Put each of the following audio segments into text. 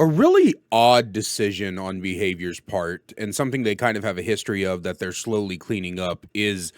A really odd decision on Behavior's part, and something they kind of have a history of that they're slowly cleaning up, is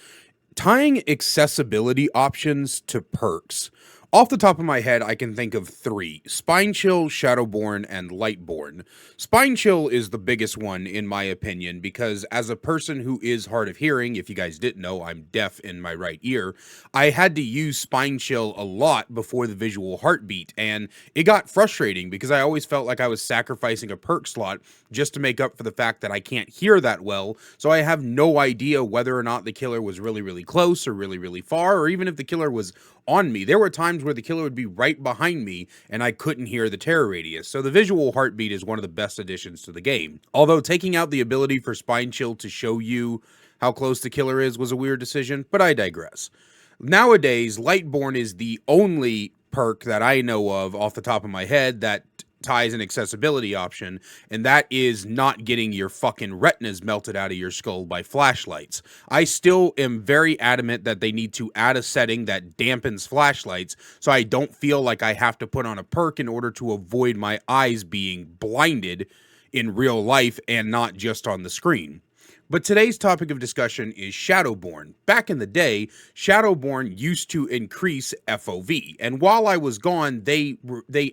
tying accessibility options to perks. Off the top of my head, I can think of three: Spine Chill, Shadowborn, and Lightborn. Spine Chill is the biggest one, in my opinion, because as a person who is hard of hearing, if you guys didn't know, I'm deaf in my right ear, I had to use Spine Chill a lot before the visual heartbeat, and it got frustrating because I always felt like I was sacrificing a perk slot just to make up for the fact that I can't hear that well, so I have no idea whether or not the killer was really, really close or really, really far, or even if the killer was on me. There were times where the killer would be right behind me and I couldn't hear the terror radius. So the visual heartbeat is one of the best additions to the game. Although taking out the ability for Spine Chill to show you how close the killer is was a weird decision, but I digress. Nowadays, Lightborn is the only perk that I know of off the top of my head that ties an accessibility option, and that is not getting your fucking retinas melted out of your skull by flashlights. I still am very adamant that they need to add a setting that dampens flashlights so I don't feel like I have to put on a perk in order to avoid my eyes being blinded in real life and not just on the screen. But today's topic of discussion is Shadowborn. Back in the day, Shadowborn used to increase FOV, and while I was gone, they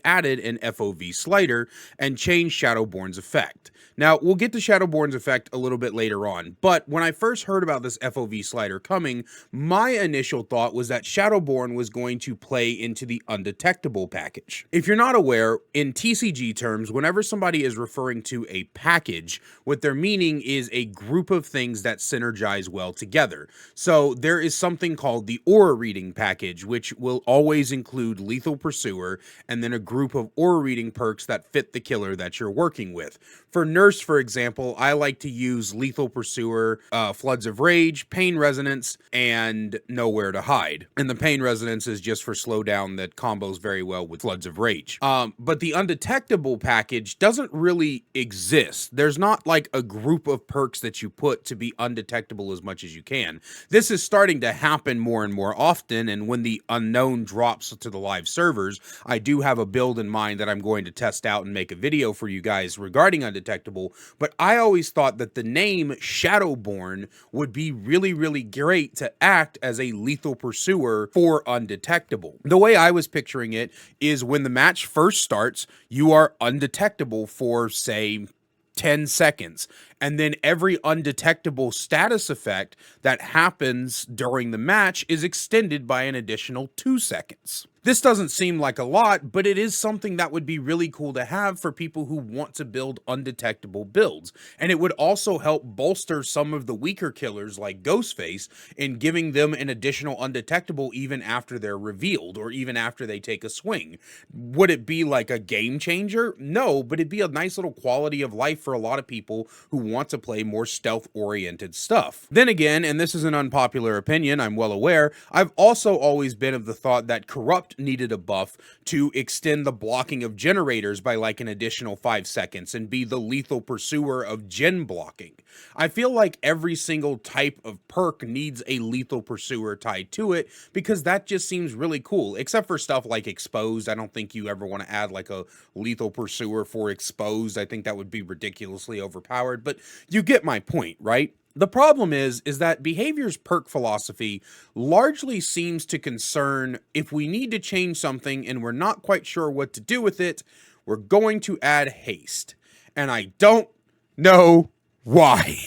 added an FOV slider and changed Shadowborn's effect. Now, we'll get to Shadowborn's effect a little bit later on, but when I first heard about this FOV slider coming, my initial thought was that Shadowborn was going to play into the Undetectable package. If you're not aware, in TCG terms, whenever somebody is referring to a package, what they're meaning is a group of things that synergize well together. So there is something called the aura reading package, which will always include Lethal Pursuer and then a group of aura reading perks that fit the killer that you're working with. For Nurse, for example, I like to use Lethal Pursuer, Floods of Rage, Pain Resonance, and Nowhere to Hide. And the Pain Resonance is just for slowdown that combos very well with Floods of Rage. But the Undetectable package doesn't really exist. There's not like a group of perks that you put to be undetectable as much as you can. This is starting to happen more and more often, and when the unknown drops to the live servers, I do have a build in mind that I'm going to test out and make a video for you guys regarding Undetectable, but I always thought that the name Shadowborn would be really, really great to act as a lethal pursuer for Undetectable. The way I was picturing it is when the match first starts, you are undetectable for, say, 10 seconds. And then every undetectable status effect that happens during the match is extended by an additional 2 seconds. This doesn't seem like a lot, but it is something that would be really cool to have for people who want to build undetectable builds. And it would also help bolster some of the weaker killers like Ghostface in giving them an additional undetectable even after they're revealed or even after they take a swing. Would it be like a game changer? No, but it'd be a nice little quality of life for a lot of people who want to play more stealth-oriented stuff. Then again, and this is an unpopular opinion, I'm well aware, I've also always been of the thought that Corrupt needed a buff to extend the blocking of generators by like an additional 5 seconds and be the lethal pursuer of gen blocking. I feel like every single type of perk needs a lethal pursuer tied to it because that just seems really cool, except for stuff like Exposed. I don't think you ever want to add like a lethal pursuer for Exposed. I think that would be ridiculously overpowered, but you get my point, right? The problem is that Behavior's perk philosophy largely seems to concern if we need to change something and we're not quite sure what to do with it, we're going to add haste. And I don't know why.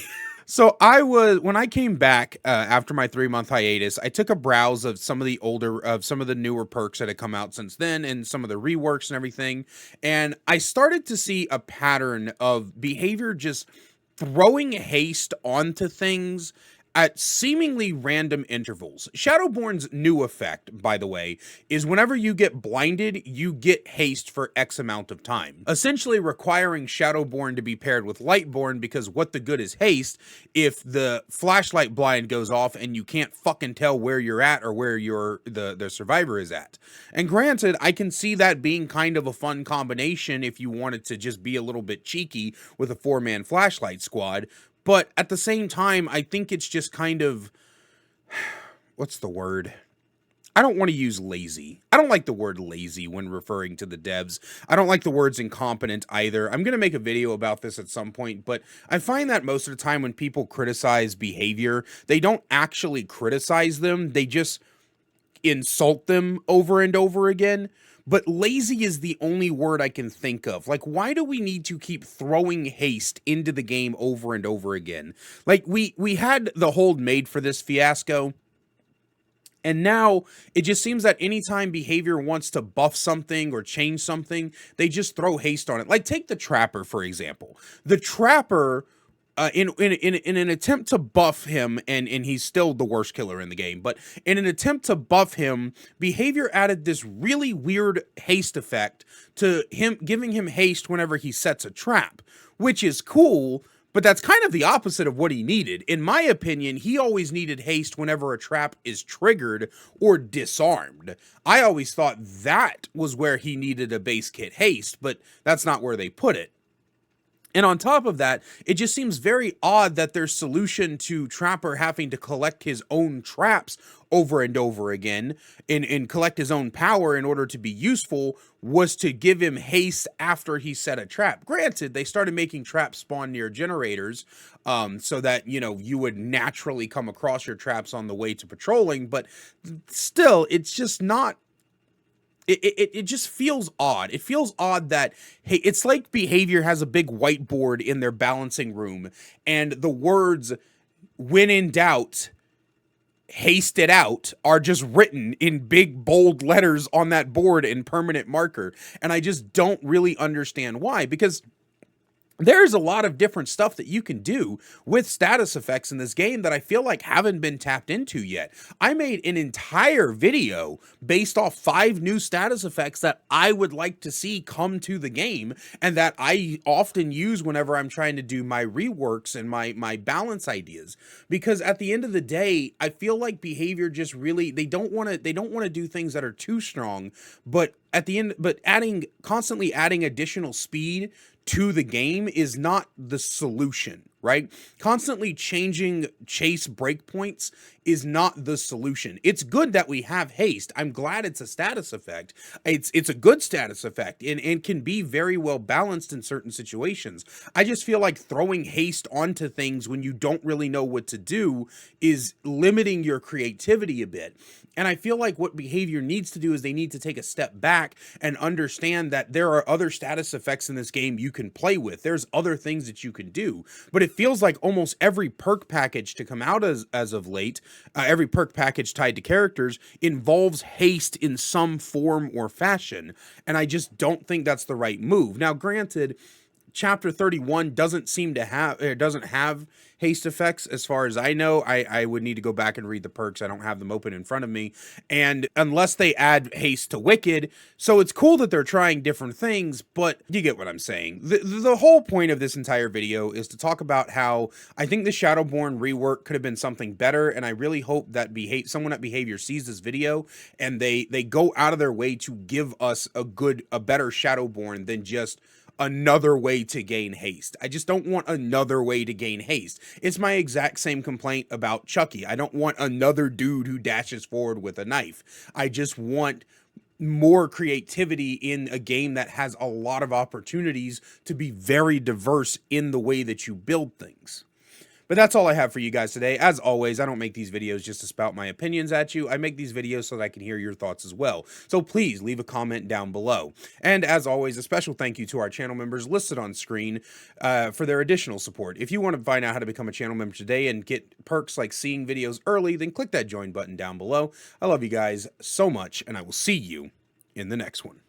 So when I came back after my 3-month hiatus, I took a browse of some of the newer perks that had come out since then and some of the reworks and everything. And I started to see a pattern of Behavior just throwing haste onto things at seemingly random intervals. Shadowborn's new effect, by the way, is whenever you get blinded, you get haste for X amount of time, essentially requiring Shadowborn to be paired with Lightborn, because what the good is haste if the flashlight blind goes off and you can't fucking tell where you're at or where the survivor is at. And granted, I can see that being kind of a fun combination if you wanted to just be a little bit cheeky with a 4-man flashlight squad, but at the same time, I think it's just kind of, what's the word? I don't want to use lazy. I don't like the word lazy when referring to the devs. I don't like the words incompetent either. I'm going to make a video about this at some point, but I find that most of the time when people criticize behavior, they don't actually criticize them. They just insult them over and over again. But lazy is the only word I can think of. Like, why do we need to keep throwing haste into the game over and over again? Like, we had the hold made for this fiasco, and now it just seems that anytime behavior wants to buff something or change something, they just throw haste on it. Like, take the Trapper, for example. The Trapper, in an attempt to buff him, and he's still the worst killer in the game, but in an attempt to buff him, behavior added this really weird haste effect to him, giving him haste whenever he sets a trap, which is cool. But that's kind of the opposite of what he needed. In my opinion, he always needed haste whenever a trap is triggered or disarmed. I always thought that was where he needed a base kit haste, but that's not where they put it. And on top of that, it just seems very odd that their solution to Trapper having to collect his own traps over and over again and collect his own power in order to be useful was to give him haste after he set a trap. Granted, they started making traps spawn near generators, so that, you know, you would naturally come across your traps on the way to patrolling, but still, it's just not. It just feels odd. It feels odd that, hey, it's like behavior has a big whiteboard in their balancing room, and the words, when in doubt, haste it out, are just written in big bold letters on that board in permanent marker. And I just don't really understand why, because there's a lot of different stuff that you can do with status effects in this game that I feel like haven't been tapped into yet. I made an entire video based off 5 new status effects that I would like to see come to the game, and that I often use whenever I'm trying to do my reworks and my balance ideas. Because at the end of the day, I feel like behavior just really, they don't want to do things that are too strong, but at the end, but constantly adding additional speed to the game is not the solution, right? Constantly changing chase breakpoints is not the solution. It's good that we have haste. I'm glad it's a status effect. It's a good status effect, and can be very well balanced in certain situations. I just feel like throwing haste onto things when you don't really know what to do is limiting your creativity a bit. And I feel like what behavior needs to do is they need to take a step back and understand that there are other status effects in this game you can play with. There's other things that you can do. But it feels like almost every perk package to come out as of late, every perk package tied to characters, involves haste in some form or fashion. And I just don't think that's the right move. Now, granted, Chapter 31 doesn't have haste effects as far as I know. I would need to go back and read the perks. I don't have them open in front of me. And unless they add haste to Wicked, so it's cool that they're trying different things, but you get what I'm saying. The whole point of this entire video is to talk about how I think the Shadowborn rework could have been something better, and I really hope that someone at Behavior sees this video and they go out of their way to give us a better Shadowborn than just another way to gain haste. I just don't want another way to gain haste. It's my exact same complaint about Chucky. I don't want another dude who dashes forward with a knife. I just want more creativity in a game that has a lot of opportunities to be very diverse in the way that you build things. But that's all I have for you guys today. As always, I don't make these videos just to spout my opinions at you. I make these videos so that I can hear your thoughts as well. So please leave a comment down below. And as always, a special thank you to our channel members listed on screen for their additional support. If you want to find out how to become a channel member today and get perks like seeing videos early, then click that join button down below. I love you guys so much, and I will see you in the next one.